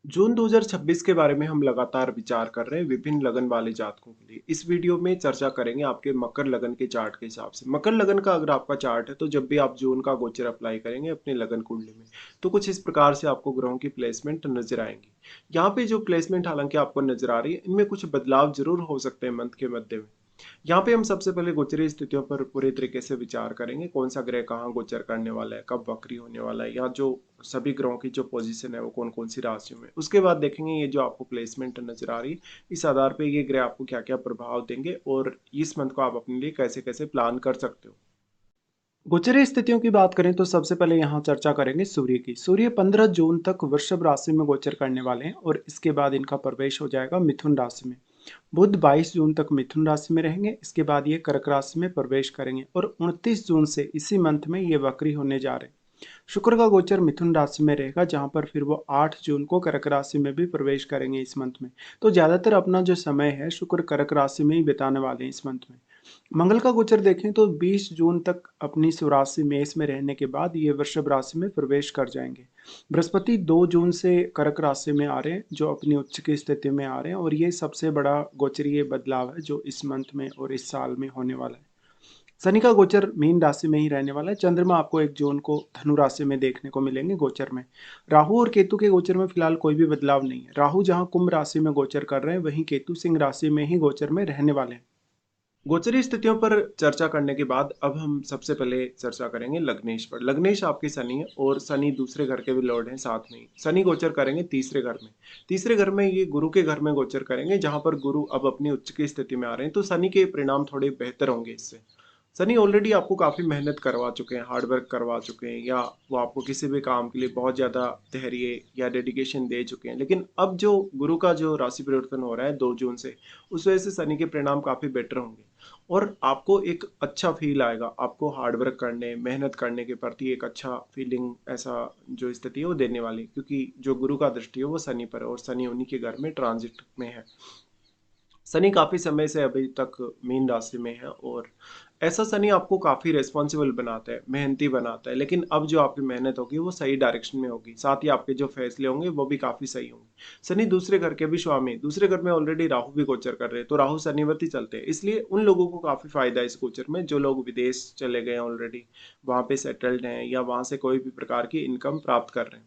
जून 2026 के बारे में हम लगातार विचार कर रहे हैं विभिन्न लगन वाले जातकों के लिए। इस वीडियो में चर्चा करेंगे आपके मकर लगन के चार्ट के हिसाब से। मकर लगन का अगर आपका चार्ट है तो जब भी आप जून का गोचर अप्लाई करेंगे अपने लगन कुंडली में तो कुछ इस प्रकार से आपको ग्रहों की प्लेसमेंट नजर आएंगी। यहाँ पे जो प्लेसमेंट हालांकि आपको नजर आ रही है इनमें कुछ बदलाव जरूर हो सकते हैं मंथ के मध्य में। यहाँ पे हम सबसे पहले गोचरीय स्थितियों पर पूरे तरीके से विचार करेंगे, कौन सा ग्रह कहाँ गोचर करने वाला है, कब वक्री होने वाला है, या जो सभी ग्रहों की जो पोजीशन है वो कौन कौन सी राशियों में। उसके बाद देखेंगे ये जो आपको प्लेसमेंट नजर आ रही है इस आधार पे ये ग्रह आपको क्या क्या प्रभाव देंगे और इस मंथ को आप अपने लिए कैसे कैसे प्लान कर सकते हो। गोचरीय स्थितियों की बात करें तो सबसे पहले यहाँ चर्चा करेंगे सूर्य की। सूर्य 15 जून तक वृषभ राशि में गोचर करने वाले हैं और इसके बाद इनका प्रवेश हो जाएगा मिथुन राशि में। बुध 22 जून तक मिथुन राशि में रहेंगे, इसके बाद ये कर्क राशि में प्रवेश करेंगे और 29 जून से इसी मंथ में ये वक्री होने जा रहे हैं। शुक्र का गोचर मिथुन राशि में रहेगा जहां पर फिर वो 8 जून को कर्क राशि में भी प्रवेश करेंगे इस मंथ में। तो ज्यादातर अपना जो समय है शुक्र कर्क राशि में ही बिताने वाले हैं इस मंथ में। मंगल का गोचर देखें तो 20 जून तक अपनी स्वराशि मेष में रहने के बाद ये वृषभ राशि में प्रवेश कर जाएंगे। बृहस्पति 2 जून से कर्क राशि में आ रहे हैं जो अपनी उच्च की स्थिति में आ रहे हैं और ये सबसे बड़ा गोचरीय बदलाव है जो इस मंथ में और इस साल में होने वाला है। शनि का गोचर मीन राशि में ही रहने वाला है। चंद्रमा आपको 1 जून को धनु राशि में देखने को मिलेंगे गोचर में। राहु और केतु के गोचर में फिलहाल कोई भी बदलाव नहीं है। राहु जहां कुंभ राशि में गोचर कर रहे हैं वहीं केतु सिंह राशि में ही गोचर में रहने वाले हैं। गोचरीय स्थितियों पर चर्चा करने के बाद अब हम सबसे पहले चर्चा करेंगे लग्नेश पर। लग्नेश आपके शनि है और शनि दूसरे घर के भी लॉर्ड हैं साथ में ही। शनि गोचर करेंगे तीसरे घर में। तीसरे घर में ये गुरु के घर में गोचर करेंगे जहां पर गुरु अब अपनी उच्च की स्थिति में आ रहे हैं तो शनि के परिणाम थोड़े बेहतर होंगे इससे। सनी ऑलरेडी आपको काफ़ी मेहनत करवा चुके हैं, हार्ड वर्क करवा चुके हैं, या वो आपको किसी भी काम के लिए बहुत ज़्यादा धैर्य या डेडिकेशन दे चुके हैं। लेकिन अब जो गुरु का जो राशि परिवर्तन हो रहा है 2 जून से, उस वजह से सनी के परिणाम काफ़ी बेटर होंगे और आपको एक अच्छा फील आएगा। आपको हार्ड वर्क करने, मेहनत करने के प्रति एक अच्छा फीलिंग, ऐसा जो स्थिति है वो देने वाली है, क्योंकि जो गुरु का दृष्टि है वो शनि पर है और शनि उन्हीं के घर में ट्रांजिट में है। शनि काफी समय से अभी तक मीन राशि में है और ऐसा शनि आपको काफी रेस्पॉन्सिबल बनाता है, मेहनती बनाता है। लेकिन अब जो आपकी मेहनत होगी वो सही डायरेक्शन में होगी, साथ ही आपके जो फैसले होंगे वो भी काफी सही होंगे। शनि दूसरे घर के भी स्वामी, दूसरे घर में ऑलरेडी राहु भी गोचर कर रहे हैं तो राहु शनिवती चलते हैं, इसलिए उन लोगों को काफी फायदा है इस गोचर में जो लोग विदेश चले गए ऑलरेडी, वहां पे सेटल्ड हैं या वहां से कोई भी प्रकार की इनकम प्राप्त कर रहे हैं।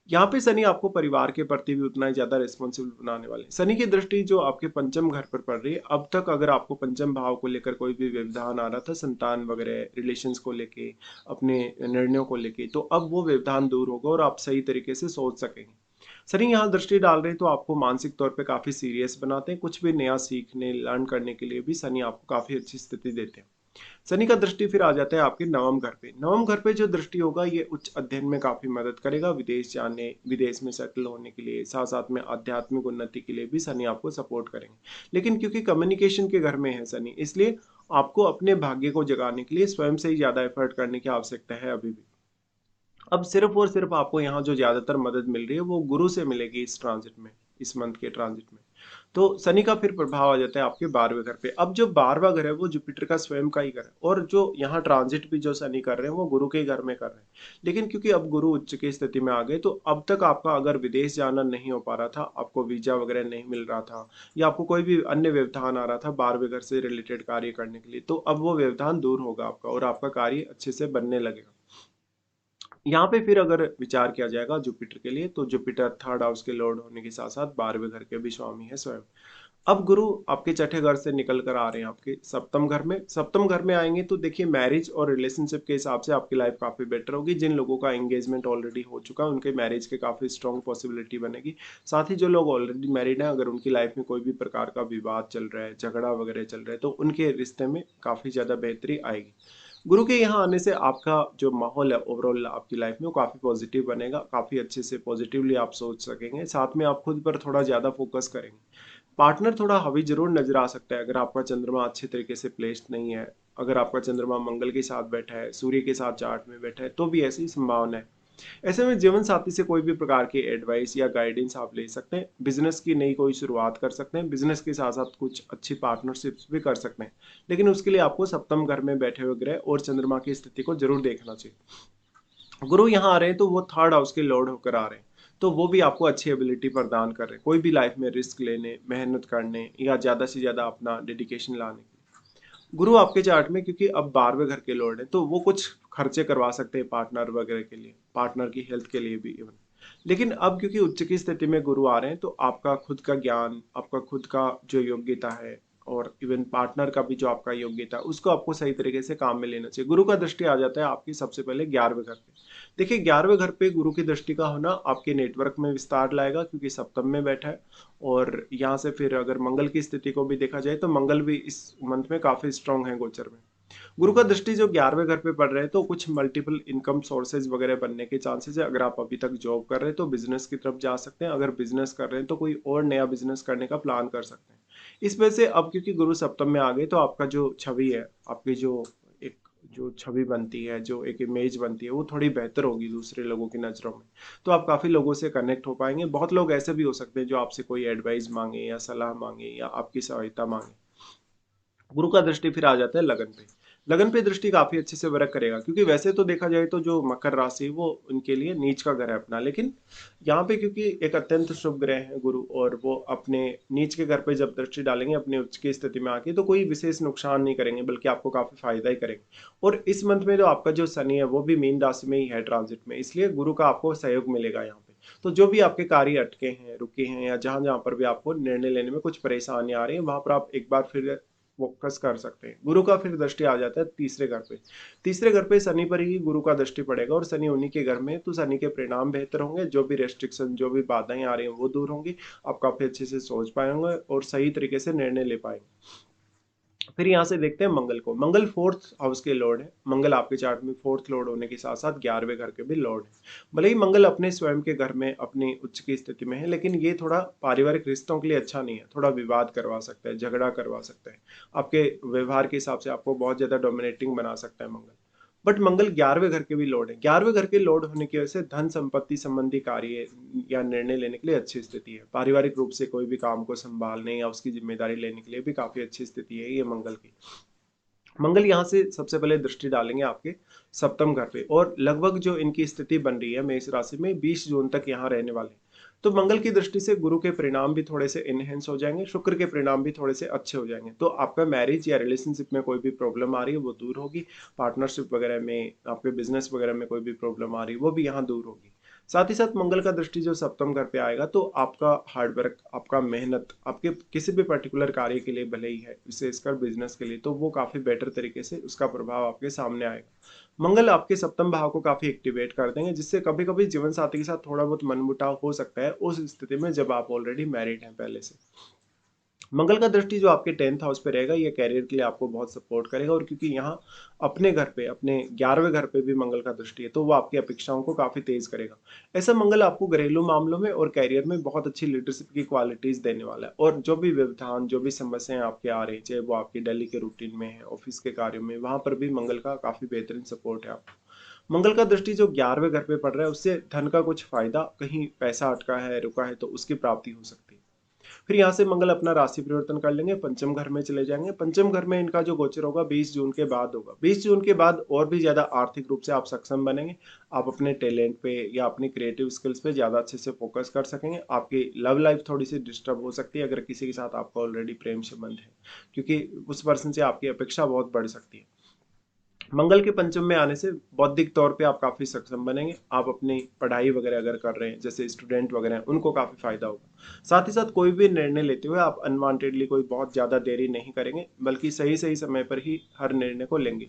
यहाँ पे शनि आपको परिवार के प्रति भी उतना ही ज्यादा रिस्पॉन्सिबल बनाने वाले हैं। शनि की दृष्टि जो आपके पंचम घर पर पड़ रही है, अब तक अगर आपको पंचम भाव को लेकर कोई भी व्यवधान आ रहा था, संतान वगैरह रिलेशंस को लेके, अपने निर्णयों को लेके, तो अब वो व्यवधान दूर होगा और आप सही तरीके से सोच सकेंगे। शनि यहाँ दृष्टि डाल रहे हैं तो आपको मानसिक तौर पे काफी सीरियस बनाते हैं। कुछ भी नया सीखने लर्न करने के लिए भी शनि आपको काफी अच्छी स्थिति देते हैं। शनि का दृष्टि फिर आ जाता है आपके नवम घर पे। नवम घर पे जो दृष्टि होगा ये उच्च अध्ययन में काफी मदद करेगा, विदेश जाने, विदेश में सेटल होने के लिए, साथ साथ में आध्यात्मिक उन्नति के लिए भी शनि आपको सपोर्ट करेंगे। लेकिन क्योंकि कम्युनिकेशन के घर में है शनि, इसलिए आपको अपने भाग्य को जगाने के लिए स्वयं से ही ज्यादा एफर्ट करने की आवश्यकता है अभी भी। अब सिर्फ और सिर्फ आपको यहाँ जो ज्यादातर मदद मिल रही है वो गुरु से मिलेगी इस ट्रांजिट में, इस मंथ के ट्रांजिट में। तो शनि का फिर प्रभाव आ जाता है आपके 12वें घर पे। अब जो 12वां घर है वो जुपिटर का स्वयं का ही घर है और जो यहाँ ट्रांजिट भी जो शनि कर रहे हैं वो गुरु के ही घर में कर रहे हैं। लेकिन क्योंकि अब गुरु उच्च की स्थिति में आ गए तो अब तक आपका अगर विदेश जाना नहीं हो पा रहा था, आपको वीजा वगैरह नहीं मिल रहा था, या आपको कोई भी अन्य व्यवधान आ रहा था 12वें घर से रिलेटेड कार्य करने के लिए, तो अब वो व्यवधान दूर होगा आपका और आपका कार्य अच्छे से बनने लगेगा। यहाँ पे फिर अगर विचार किया जाएगा जुपिटर के लिए तो जुपिटर थर्ड हाउस के लॉर्ड होने के साथ साथ 12वें घर के भी स्वामी है स्वयं। अब गुरु आपके छठे घर से निकल कर आ रहे हैं आपके सप्तम घर में। सप्तम घर में आएंगे तो देखिए मैरिज और रिलेशनशिप के हिसाब से आपकी लाइफ काफी बेटर होगी। जिन लोगों का एंगेजमेंट ऑलरेडी हो चुका है उनके मैरिज के काफी स्ट्रॉन्ग पॉसिबिलिटी बनेगी। साथ ही जो लोग ऑलरेडी मैरिड हैं, अगर उनकी लाइफ में कोई भी प्रकार का विवाद चल रहा है, झगड़ा वगैरह चल रहा है, तो उनके रिश्ते में काफी ज्यादा बेहतरी आएगी। गुरु के यहाँ आने से आपका जो माहौल है ओवरऑल आपकी लाइफ में वो काफी पॉजिटिव बनेगा, काफी अच्छे से पॉजिटिवली आप सोच सकेंगे, साथ में आप खुद पर थोड़ा ज्यादा फोकस करेंगे। पार्टनर थोड़ा हावी जरूर नजर आ सकता है अगर आपका चंद्रमा अच्छे तरीके से प्लेस्ड नहीं है। अगर आपका चंद्रमा मंगल के साथ बैठा है, सूर्य के साथ चार्ट में बैठा है, तो भी ऐसी संभावना है। ऐसे में जीवन साथी से कोई भी प्रकार की एडवाइस या गाइडेंस आप ले सकते हैं। बिजनेस की नई कोई शुरुआत कर सकते हैं, बिजनेस के साथ साथ कुछ अच्छी पार्टनरशिप्स भी कर सकते हैं। लेकिन उसके लिए आपको सप्तम घर में बैठे हुए ग्रह और चंद्रमा की स्थिति को जरूर देखना चाहिए। गुरु यहाँ आ रहे हैं तो वो थर्ड हाउस के लॉर्ड होकर आ रहे हैं, तो वो भी आपको अच्छी एबिलिटी प्रदान कर रहे हैं कोई भी लाइफ में रिस्क लेने, मेहनत करने या ज़्यादा से ज़्यादा अपना डेडिकेशन लाने के लिए। गुरु आपके चार्ट में क्योंकि अब 12वें घर के लॉर्ड हैं, तो वो कुछ खर्चे करवा सकते हैं पार्टनर वगैरह के लिए, पार्टनर की हेल्थ के लिए भी इवन। लेकिन अब क्योंकि उच्च की स्थिति में गुरु आ रहे हैं, तो आपका खुद का ज्ञान, आपका खुद का जो योग्यता है और इवन पार्टनर का भी जो आपका योग्यता है, उसको आपको सही तरीके से काम में लेना चाहिए। गुरु का दृष्टि आ जाता है आपकी सबसे पहले 11वें घर पे। देखिए 11वें घर पे गुरु की दृष्टि का होना आपके नेटवर्क में विस्तार लाएगा, क्योंकि सप्तम में बैठा है। और यहाँ से फिर अगर मंगल की स्थिति को भी देखा जाए, तो मंगल भी इस मंथ में काफी स्ट्रांग है गोचर में। गुरु का दृष्टि जो 11वें घर पे पड़ रहे हैं, तो कुछ मल्टीपल इनकम सोर्सेज वगैरह बनने के चांसेस है। अगर आप अभी तक जॉब कर रहे हैं तो बिजनेस की तरफ जा सकते हैं, अगर बिजनेस कर रहे हैं तो कोई और नया बिजनेस करने का प्लान कर सकते हैं। इस वजह से अब क्योंकि गुरु सप्तम में आ गए, तो आपका जो छवि है, आपकी एक जो छवि बनती है, जो एक इमेज बनती है, वो थोड़ी बेहतर होगी दूसरे लोगों की नज़रों में। तो आप काफ़ी लोगों से कनेक्ट हो पाएंगे। बहुत लोग ऐसे भी हो सकते हैं जो आपसे कोई एडवाइस मांगे या सलाह मांगे या आपकी सहायता मांगे। गुरु का दृष्टि फिर आ जाता है लगन पे। लगन पे दृष्टि काफी अच्छे से वर्क करेगा, क्योंकि वैसे तो देखा जाए तो जो मकर राशि वो उनके लिए नीच का घर है अपना, लेकिन यहाँ पे क्योंकि एक अत्यंत शुभ ग्रह है गुरु, और वो अपने नीच के घर पे जब दृष्टि डालेंगे अपने उच्च की स्थिति में आके, तो कोई विशेष नुकसान नहीं करेंगे, बल्कि आपको काफी फायदा ही करेंगे। और इस मंथ में जो आपका जो शनि है वो भी मीन राशि में ही है ट्रांजिट में, इसलिए गुरु का आपको सहयोग मिलेगा यहाँ पे। तो जो भी आपके कार्य अटके हैं, रुके हैं, या जहां जहां पर भी आपको निर्णय लेने में कुछ परेशानी आ रही है, वहां पर आप एक बार फिर फोकस कर सकते हैं। गुरु का फिर दृष्टि आ जाता है तीसरे घर पे। तीसरे घर पे शनि पर ही गुरु का दृष्टि पड़ेगा, और शनि उन्हीं के घर में, तो शनि के परिणाम बेहतर होंगे। जो भी रेस्ट्रिक्शन, जो भी बाधाएं आ रही हैं वो दूर होंगी। आप काफी अच्छे से सोच पाएंगे और सही तरीके से निर्णय ले पाएंगे। फिर यहाँ से देखते हैं मंगल को। मंगल फोर्थ हाउस के लॉर्ड है। मंगल आपके चार्ट में फोर्थ लॉर्ड होने के साथ साथ 11वें घर के भी लॉर्ड है। भले ही मंगल अपने स्वयं के घर में अपनी उच्च की स्थिति में है, लेकिन ये थोड़ा पारिवारिक रिश्तों के लिए अच्छा नहीं है। थोड़ा विवाद करवा सकता है, झगड़ा करवा सकता है, आपके व्यवहार के हिसाब से आपको बहुत ज्यादा डोमिनेटिंग बना सकता है मंगल। बट मंगल 11वें घर के भी लॉर्ड है। 11वें घर के लॉर्ड होने की वजह से धन संपत्ति संबंधी कार्य या निर्णय लेने के लिए अच्छी स्थिति है। पारिवारिक रूप से कोई भी काम को संभालने या उसकी जिम्मेदारी लेने के लिए भी काफी अच्छी स्थिति है ये मंगल की। मंगल यहाँ से सबसे पहले दृष्टि डालेंगे आपके सप्तम घर पे, और लगभग जो इनकी स्थिति बन रही है मेष राशि में 20 जून तक यहाँ रहने वाले। तो मंगल की दृष्टि से गुरु के परिणाम भी थोड़े से इनहेंस हो जाएंगे, शुक्र के परिणाम भी थोड़े से अच्छे हो जाएंगे। तो आपका मैरिज या रिलेशनशिप में कोई भी प्रॉब्लम आ रही है वो दूर होगी। पार्टनरशिप वगैरह में, आपके बिजनेस वगैरह में कोई भी प्रॉब्लम आ रही है वो भी यहाँ दूर होगी। साथ ही साथ मंगल का दृष्टि जो सप्तम घर पे आएगा, तो आपका हार्डवर्क, आपका मेहनत, आपके किसी भी पर्टिकुलर कार्य के लिए भले ही है, विशेषकर बिजनेस के लिए, तो वो काफी बेटर तरीके से उसका प्रभाव आपके सामने आएगा। मंगल आपके सप्तम भाव को काफी एक्टिवेट कर देंगे, जिससे कभी कभी जीवन साथी के साथ थोड़ा बहुत मनमुटाव हो सकता है, उस स्थिति में जब आप ऑलरेडी मैरिड हैं पहले से। मंगल का दृष्टि जो आपके 10th हाउस पे रहेगा, ये कैरियर के लिए आपको बहुत सपोर्ट करेगा। और क्योंकि यहाँ अपने घर पे, अपने 11वें घर पे भी मंगल का दृष्टि है, तो वो आपकी अपेक्षाओं को काफी तेज करेगा। ऐसा मंगल आपको घरेलू मामलों में और कैरियर में बहुत अच्छी लीडरशिप की क्वालिटीज देने वाला है। और जो भी व्यवधान, जो भी समस्याएं आपके आ रही है, चाहे वो आपकी डेली के रूटीन में है, ऑफिस के कार्यों में, वहां पर भी मंगल का काफी बेहतरीन सपोर्ट है आपको। मंगल का दृष्टि जो 11वें घर पे पड़ रहा है, उससे धन का कुछ फायदा, कहीं पैसा अटका है, रुका है, तो उसकी प्राप्ति हो सकती है। फिर यहाँ से मंगल अपना राशि परिवर्तन कर लेंगे, पंचम घर में चले जाएंगे। पंचम घर में इनका जो गोचर होगा 20 जून के बाद होगा। 20 जून के बाद और भी ज्यादा आर्थिक रूप से आप सक्षम बनेंगे। आप अपने टैलेंट पे या अपनी क्रिएटिव स्किल्स पे ज्यादा अच्छे से फोकस कर सकेंगे। आपकी लव लाइफ थोड़ी सी डिस्टर्ब हो सकती है अगर किसी के साथ आपका ऑलरेडी प्रेम संबंध है, क्योंकि उस पर्सन से आपकी अपेक्षा बहुत बढ़ सकती है। मंगल के पंचम में आने से बौद्धिक तौर पे आप काफी सक्षम बनेंगे। आप अपनी पढ़ाई वगैरह अगर कर रहे हैं, जैसे स्टूडेंट वगैरह हैं, उनको काफी फायदा होगा। साथ ही साथ कोई भी निर्णय लेते हुए आप अनवांटेडली कोई बहुत ज्यादा देरी नहीं करेंगे, बल्कि सही सही समय पर ही हर निर्णय को लेंगे।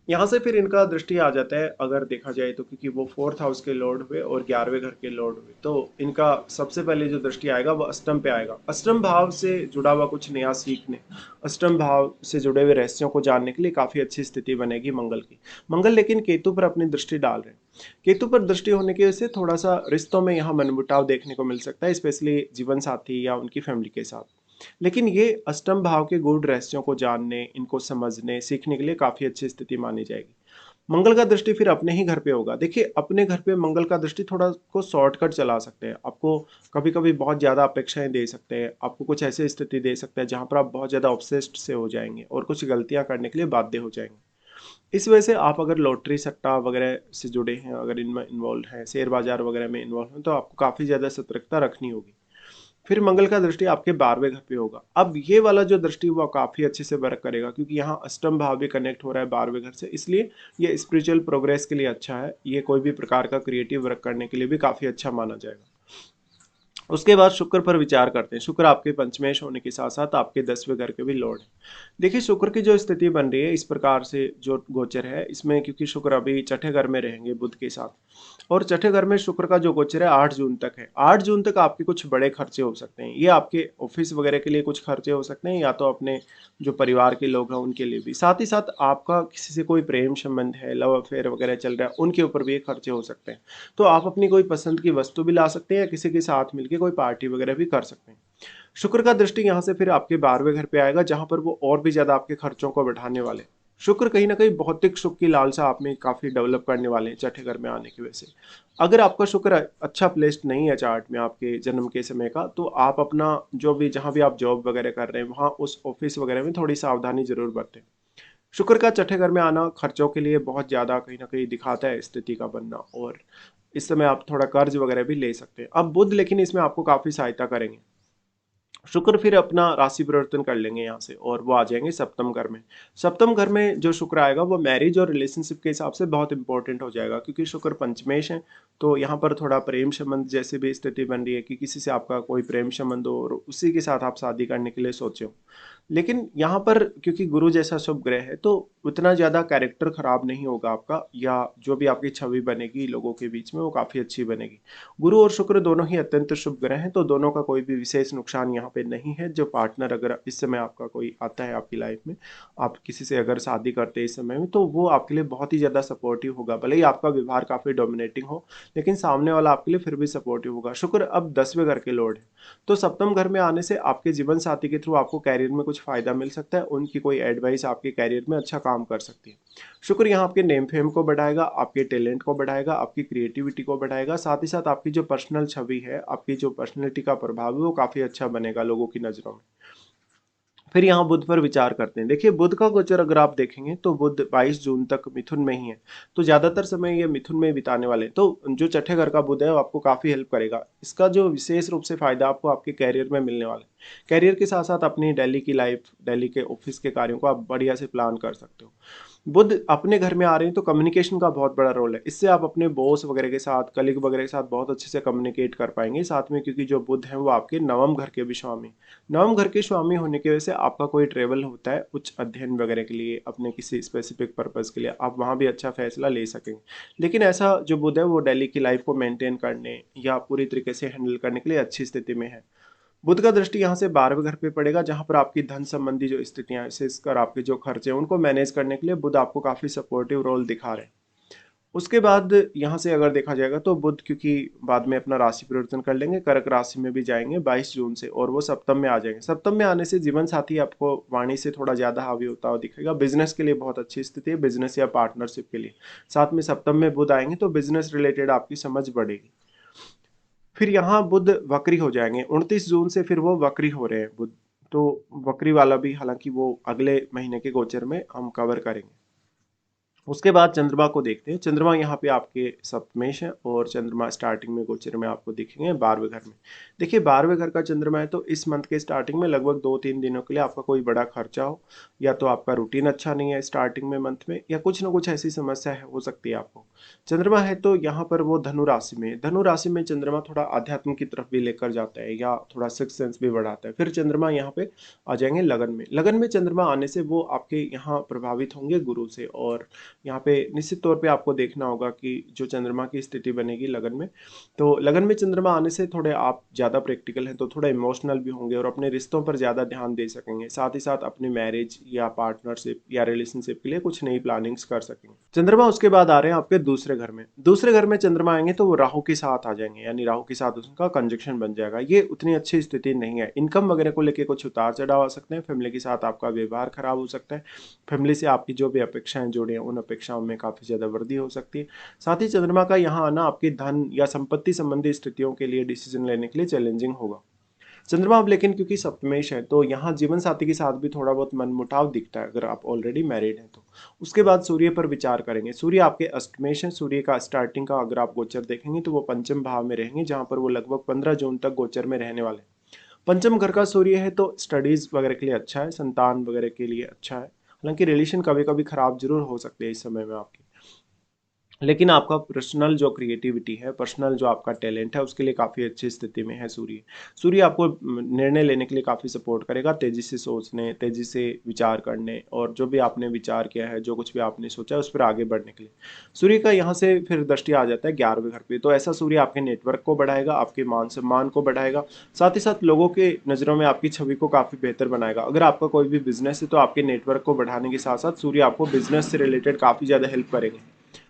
यहाँ से फिर इनका दृष्टि आ जाता है अगर देखा जाए तो, क्योंकि वो फोर्थ हाउस के लॉर्ड हुए और 11वें घर के लॉर्ड हुए, तो इनका सबसे पहले जो दृष्टि आएगा वो अष्टम पे आएगा। अष्टम भाव से जुड़ा हुआ कुछ नया सीखने, अष्टम भाव से जुड़े हुए रहस्यों को जानने के लिए काफी अच्छी स्थिति बनेगी मंगल की। मंगल लेकिन केतु पर अपनी दृष्टि डाल रहे हैं। केतु पर दृष्टि होने की वजह से थोड़ा सा रिश्तों में यहाँ मनमुटाव देखने को मिल सकता है, स्पेशली जीवन साथी या उनकी फैमिली के साथ। लेकिन ये अष्टम भाव के गूढ़ रहस्यों को जानने, इनको समझने, सीखने के लिए काफी अच्छी स्थिति मानी जाएगी। मंगल का दृष्टि फिर अपने ही घर पे होगा। देखिए अपने घर पे मंगल का दृष्टि थोड़ा को शॉर्टकट चला सकते हैं, आपको कभी कभी बहुत ज्यादा अपेक्षाएं दे सकते हैं, आपको कुछ ऐसी स्थिति दे सकता है जहां पर आप बहुत ज्यादा ऑब्सेस्ड से हो जाएंगे और कुछ गलतियां करने के लिए बाध्य हो जाएंगे। इस वजह से आप अगर लॉटरी सट्टा वगैरह से जुड़े हैं, अगर इनमें इन्वॉल्व हैं, शेयर बाजार वगैरह में इन्वॉल्व हैं, तो आपको काफ़ी ज़्यादा सतर्कता रखनी होगी। फिर मंगल का दृष्टि आपके 12वें घर पे होगा। अब ये वाला जो दृष्टि वो काफ़ी अच्छे से वर्क करेगा, क्योंकि यहाँ अष्टम भाव भी कनेक्ट हो रहा है 12वें घर से, इसलिए ये स्पिरिचुअल प्रोग्रेस के लिए अच्छा है। ये कोई भी प्रकार का क्रिएटिव वर्क करने के लिए भी काफ़ी अच्छा माना जाएगा। उसके बाद शुक्र पर विचार करते हैं। शुक्र आपके पंचमेश होने के साथ साथ आपके 10वें घर के भी लॉर्ड हैं। देखिए शुक्र की जो स्थिति बन रही है इस प्रकार से जो गोचर है इसमें, क्योंकि शुक्र अभी छठे घर में रहेंगे बुध के साथ, और छठे घर में शुक्र का जो गोचर है 8 जून तक है। 8 जून तक आपके कुछ बड़े खर्चे हो सकते हैं। ये आपके ऑफिस वगैरह के लिए कुछ खर्चे हो सकते हैं, या तो अपने जो परिवार के लोग हैं उनके लिए भी। साथ ही साथ आपका किसी से कोई प्रेम संबंध है, लव अफेयर वगैरह चल रहा है, उनके ऊपर भी ये खर्चे हो सकते हैं। तो आप अपनी कोई पसंद की वस्तु भी ला सकते हैं, या किसी के साथ मिलकर कोई पार्टी वगैरह भी कर सकते हैं। शुक्र का दृष्टि यहाँ से फिर आपके 12वें घर पे आएगा, जहां पर वो और भी ज्यादा आपके खर्चों को बढ़ाने वाले हैं। शुक्र कहीं ना कहीं भौतिक सुख की लालसा आप में काफी डेवलप करने वाले हैं छठे घर में आने की वजह से। अगर आपका शुक्र अच्छा प्लेस्ड नहीं है चार्ट में आपके जन्म के समय का, तो आप अपना जो भी जहां भी आप जॉब वगैरह कर रहे हैं वहां उस ऑफिस वगैरह में थोड़ी सावधानी जरूर बरतें। शुक्र का छठे घर में आना खर्चों के लिए बहुत ज्यादा कहीं ना कहीं दिखाता है स्थिति का बनना, और इस समय आप थोड़ा कर्ज वगैरह भी ले सकते हैं। अब बुध लेकिन इसमें आपको काफी सहायता करेंगे। शुक्र फिर अपना राशि परिवर्तन कर लेंगे यहाँ से, और वो आ जाएंगे सप्तम घर में। सप्तम घर में जो शुक्र आएगा वो मैरिज और रिलेशनशिप के हिसाब से बहुत इंपॉर्टेंट हो जाएगा, क्योंकि शुक्र पंचमेश है। तो यहाँ पर थोड़ा प्रेम संबंध जैसे भी स्थिति बन रही है कि किसी से आपका कोई प्रेम संबंध हो और उसी के साथ आप शादी करने के लिए सोचे हो। लेकिन यहाँ पर क्योंकि गुरु जैसा शुभ ग्रह है, तो उतना ज्यादा कैरेक्टर खराब नहीं होगा आपका, या जो भी आपकी छवि बनेगी लोगों के बीच में वो काफी अच्छी बनेगी। गुरु और शुक्र दोनों ही अत्यंत शुभ ग्रह हैं, तो दोनों का कोई भी विशेष नुकसान यहाँ पे नहीं है। जो पार्टनर अगर इस समय आपका कोई आता है आपकी लाइफ में, आप किसी से अगर शादी करते हैं इस समय में, तो वो आपके लिए बहुत ही ज्यादा सपोर्टिव होगा। भले ही आपका व्यवहार काफी डोमिनेटिंग हो, लेकिन सामने वाला आपके लिए फिर भी सपोर्टिव होगा। शुक्र अब 10वें घर के लॉर्ड है, तो सप्तम घर में आने से आपके जीवन साथी के थ्रू आपको कैरियर में कुछ फायदा मिल सकता है। उनकी कोई एडवाइस आपके कैरियर में अच्छा काम कर सकती है। शुक्र यहाँ आपके नेम फेम को बढ़ाएगा, आपके टैलेंट को बढ़ाएगा, आपकी क्रिएटिविटी को बढ़ाएगा। साथ ही साथ आपकी जो पर्सनल छवि है, आपकी जो पर्सनैलिटी का प्रभाव है वो काफी अच्छा बनेगा लोगों की नजरों में। फिर यहाँ बुध पर विचार करते हैं। देखिए बुध का गोचर अगर आप देखेंगे तो बुध 22 जून तक मिथुन में ही है, तो ज्यादातर समय ये मिथुन में बिताने वाले हैं। तो जो छठे घर का बुध है वो आपको काफी हेल्प करेगा। इसका जो विशेष रूप से फायदा आपको आपके कैरियर में मिलने वाला है। कैरियर के साथ साथ अपनी दिल्ली की लाइफ, दिल्ली के ऑफिस के कार्यों को आप बढ़िया से प्लान कर सकते हो। बुध अपने घर में आ रहे हैं तो कम्युनिकेशन का बहुत बड़ा रोल है। इससे आप अपने बॉस वगैरह के साथ, कलीग वगैरह के साथ बहुत अच्छे से कम्युनिकेट कर पाएंगे। साथ में क्योंकि जो बुध है वो आपके नवम घर के भी स्वामी, नवम घर के स्वामी होने की वजह से आपका कोई ट्रेवल होता है उच्च अध्ययन वगैरह के लिए, अपने किसी स्पेसिफिक पर्पज के लिए, आप वहाँ भी अच्छा फैसला ले सकेंगे। लेकिन ऐसा जो बुध है वो दिल्ली की लाइफ को मेंटेन करने या पूरी तरीके से हैंडल करने के लिए अच्छी स्थिति में है। बुध का दृष्टि यहाँ से 12वें घर पे पड़ेगा, जहां पर आपकी धन संबंधी जो स्थितियां, विशेषकर आपके जो खर्चे हैं उनको मैनेज करने के लिए बुध आपको काफी सपोर्टिव रोल दिखा रहे हैं। उसके बाद यहाँ से अगर देखा जाएगा तो बुध क्योंकि बाद में अपना राशि परिवर्तन कर लेंगे, कर्क राशि में भी जाएंगे 22 जून से, और वो सप्तम में आ जाएंगे। सप्तम में आने से जीवन साथी आपको वाणी से थोड़ा ज्यादा हावी होता हुआ दिखेगा। बिजनेस के लिए बहुत अच्छी स्थिति है, बिजनेस या पार्टनरशिप के लिए। साथ में सप्तम में बुध आएंगे तो बिजनेस रिलेटेड आपकी समझ बढ़ेगी। फिर यहाँ बुध वक्री हो जाएंगे 29 जून से, फिर वो वक्री हो रहे हैं बुध। तो वक्री वाला भी हालांकि वो अगले महीने के गोचर में हम कवर करेंगे। उसके बाद चंद्रमा को देखते हैं। चंद्रमा यहाँ पे आपके सप्तमेश है, और चंद्रमा स्टार्टिंग में गोचर में आपको दिखेंगे 12वें घर में। देखिए 12वें घर का चंद्रमा है, तो इस मंथ के स्टार्टिंग में लगभग 2-3 दिनों के लिए आपका कोई बड़ा खर्चा हो, या तो आपका रूटीन अच्छा नहीं है स्टार्टिंग में मंथ में, या कुछ ना कुछ ऐसी समस्या है हो सकती है आपको। चंद्रमा है तो यहाँ पर वो धनु राशि में, धनु राशि में चंद्रमा थोड़ा आध्यात्म की तरफ भी लेकर जाता है, या थोड़ा सिक्स सेंस भी बढ़ाता है। फिर चंद्रमा यहाँ पे आ जाएंगे लगन में। लगन में चंद्रमा आने से वो आपके यहाँ प्रभावित होंगे गुरु से, और यहाँ पे निश्चित तौर पे आपको देखना होगा कि जो चंद्रमा की स्थिति बनेगी लगन में, तो लगन में चंद्रमा आने से थोड़े आप ज़्यादा प्रैक्टिकल हैं, तो थोड़ा इमोशनल भी होंगे और अपने रिश्तों पर ज़्यादा ध्यान दे सकेंगे। साथ ही साथ अपनी मैरिज या पार्टनरशिप या रिलेशनशिप के लिए कुछ नई प्लानिंग्स कर सकेंगे। चंद्रमा उसके बाद आ रहे हैं आपके दूसरे घर में। दूसरे घर में चंद्रमा आएंगे तो वो राहु के साथ आ जाएंगे, यानी राहु के साथ उसका कंजक्शन बन जाएगा। ये उतनी अच्छी स्थिति नहीं है। इनकम वगैरह को लेकर कुछ उतार चढ़ाव आ सकते हैं, फैमिली के साथ आपका व्यवहार खराब हो सकता है, फैमिली से आपकी जो भी अपेक्षाएं जुड़ी हैं उन अपेक्षाओं में काफ़ी ज़्यादा वृद्धि हो सकती है। साथ ही चंद्रमा का यहाँ आना आपकी धन या संपत्ति संबंधी स्थितियों के लिए डिसीजन लेने के लिए चैलेंजिंग होगा। चंद्रमा अब लेकिन क्योंकि सप्तमेश है तो यहाँ जीवन साथी के साथ भी थोड़ा बहुत मनमुटाव दिखता है अगर आप ऑलरेडी मैरिड हैं तो। उसके बाद सूर्य पर विचार करेंगे। सूर्य आपके अष्टमेश है। सूर्य का स्टार्टिंग का अगर आप गोचर देखेंगे तो वो पंचम भाव में रहेंगे, जहाँ पर वो लगभग 15 जून तक गोचर में रहने वाले। पंचम घर का सूर्य है तो स्टडीज वगैरह के लिए अच्छा है, संतान वगैरह के लिए अच्छा है। हालांकि रिलेशन कभी कभी खराब जरूर हो सकते हैं इस समय में आपके, लेकिन आपका पर्सनल जो क्रिएटिविटी है, पर्सनल जो आपका टैलेंट है, उसके लिए काफ़ी अच्छी स्थिति में है सूर्य। सूर्य आपको निर्णय लेने के लिए काफ़ी सपोर्ट करेगा, तेज़ी से सोचने, तेज़ी से विचार करने, और जो भी आपने विचार किया है, जो कुछ भी आपने सोचा है उस पर आगे बढ़ने के लिए। सूर्य का यहाँ से फिर दृष्टि आ जाता है 11वें घर पे, तो ऐसा सूर्य आपके नेटवर्क को बढ़ाएगा, आपके मान सम्मान को बढ़ाएगा, साथ ही साथ लोगों के नज़रों में आपकी छवि को काफ़ी बेहतर बनाएगा। अगर आपका कोई भी बिजनेस है तो आपके नेटवर्क को बढ़ाने के साथ साथ सूर्य आपको बिजनेस से रिलेटेड काफ़ी ज़्यादा हेल्प करेंगे।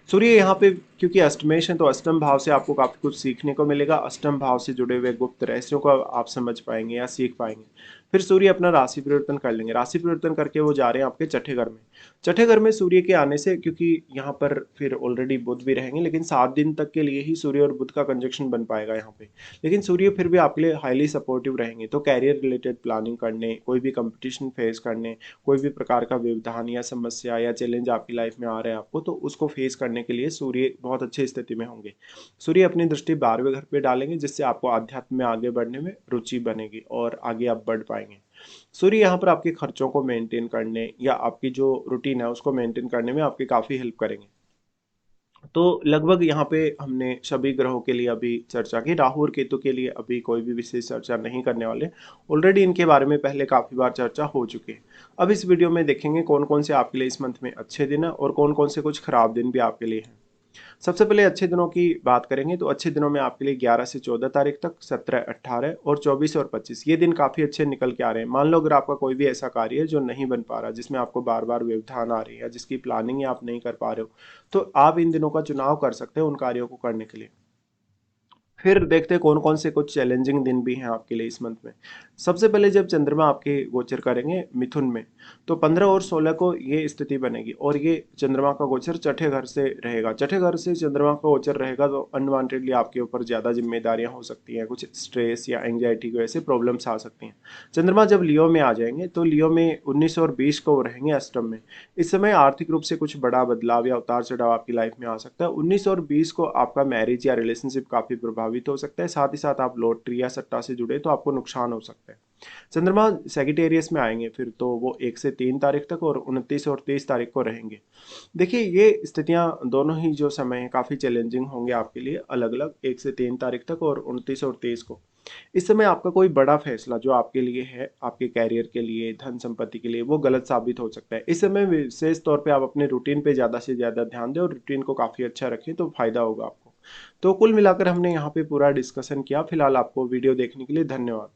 सूर्य यहाँ पे क्योंकि अष्टमेश है तो अष्टम भाव से आपको काफी कुछ सीखने को मिलेगा। अष्टम भाव से जुड़े हुए गुप्त रहस्यों को आप समझ पाएंगे या सीख पाएंगे। फिर सूर्य अपना राशि परिवर्तन कर लेंगे। राशि परिवर्तन करके वो जा रहे हैं आपके छठे घर में। छठे घर में सूर्य के आने से, क्योंकि यहाँ पर फिर ऑलरेडी बुध भी रहेंगे, लेकिन 7 दिन तक के लिए ही सूर्य और बुध का कंजक्शन बन पाएगा यहाँ पे। लेकिन सूर्य फिर भी आपके लिए हाईली सपोर्टिव रहेंगे, तो कैरियर रिलेटेड प्लानिंग करने, कोई भी कंपटीशन फेस करने, कोई भी प्रकार का व्यवधान या समस्या या चैलेंज आपकी लाइफ में आ रहे हैं आपको, तो उसको फेस करने के लिए सूर्य बहुत अच्छी स्थिति में होंगे। सूर्य अपनी दृष्टि 12वें घर पे डालेंगे, जिससे आपको आध्यात्म में आगे बढ़ने में रुचि बनेगी और आगे आप बढ़ पाएंगे। सूर्य यहाँ पर आपके खर्चों को मेंटेन करने या आपकी जो रूटीन है उसको मेंटेन करने में आपकी काफ़ी हेल्प करेंगे। तो लगभग यहाँ पे हमने सभी ग्रहों के लिए अभी चर्चा की। राहु और केतु के लिए अभी कोई भी विशेष चर्चा नहीं करने वाले, ऑलरेडी इनके बारे में पहले काफ़ी बार चर्चा हो चुकी है। अब इस वीडियो में देखेंगे कौन कौन से आपके लिए इस मंथ में अच्छे दिन है और कौन कौन से कुछ खराब दिन भी आपके लिए हैं। सबसे पहले अच्छे दिनों की बात करेंगे तो अच्छे दिनों में आपके लिए 11 से 14 तारीख तक, 17, 18 और 24 और 25 ये दिन काफ़ी अच्छे निकल के आ रहे हैं। मान लो अगर आपका कोई भी ऐसा कार्य है जो नहीं बन पा रहा, जिसमें आपको बार बार व्यवधान आ रही है या जिसकी प्लानिंग आप नहीं कर पा रहे हो, तो आप इन दिनों का चुनाव कर सकते हैं उन कार्यों को करने के लिए। फिर देखते हैं कौन कौन से कुछ चैलेंजिंग दिन भी हैं आपके लिए इस मंथ में। सबसे पहले जब चंद्रमा आपके गोचर करेंगे मिथुन में, तो 15 और 16 को ये स्थिति बनेगी और ये चंद्रमा का गोचर छठे घर से रहेगा। छठे घर से चंद्रमा का गोचर रहेगा तो अनवांटेडली आपके ऊपर ज़्यादा जिम्मेदारियां हो सकती हैं, कुछ स्ट्रेस या एंग्जाइटी की वजह से प्रॉब्लम्स आ सकती हैं। चंद्रमा जब लियो में आ जाएंगे तो लियो में 19 और 20 को वो रहेंगे अष्टम में। इस समय आर्थिक रूप से कुछ बड़ा बदलाव या उतार चढ़ाव आपकी लाइफ में आ सकता है। 19 और 20 को आपका मैरिज या रिलेशनशिप काफ़ी प्रभावित हो सकता है, साथ ही साथ आप लॉटरी या सट्टा से जुड़े तो आपको नुकसान हो सकता है। चंद्रमा सेगिटेरियस में आएंगे फिर तो वो 1 से 3 तारीख तक और 29 और 30 तारीख को रहेंगे। देखिए ये स्थितियां दोनों ही जो समय है काफ़ी चैलेंजिंग होंगे आपके लिए, अलग अलग 1 से 3 तारीख तक और 29 और 23 को। इस समय आपका कोई बड़ा फैसला जो आपके लिए है, आपके कैरियर के लिए, धन संपत्ति के लिए, वो गलत साबित हो सकता है। इस समय विशेष तौर पे आप अपने रूटीन पे ज़्यादा से ज़्यादा ध्यान दें और रूटीन को काफ़ी अच्छा रखें तो फायदा होगा आपको। तो कुल मिलाकर हमने यहाँ पे पूरा डिस्कशन किया। फिलहाल आपको वीडियो देखने के लिए धन्यवाद।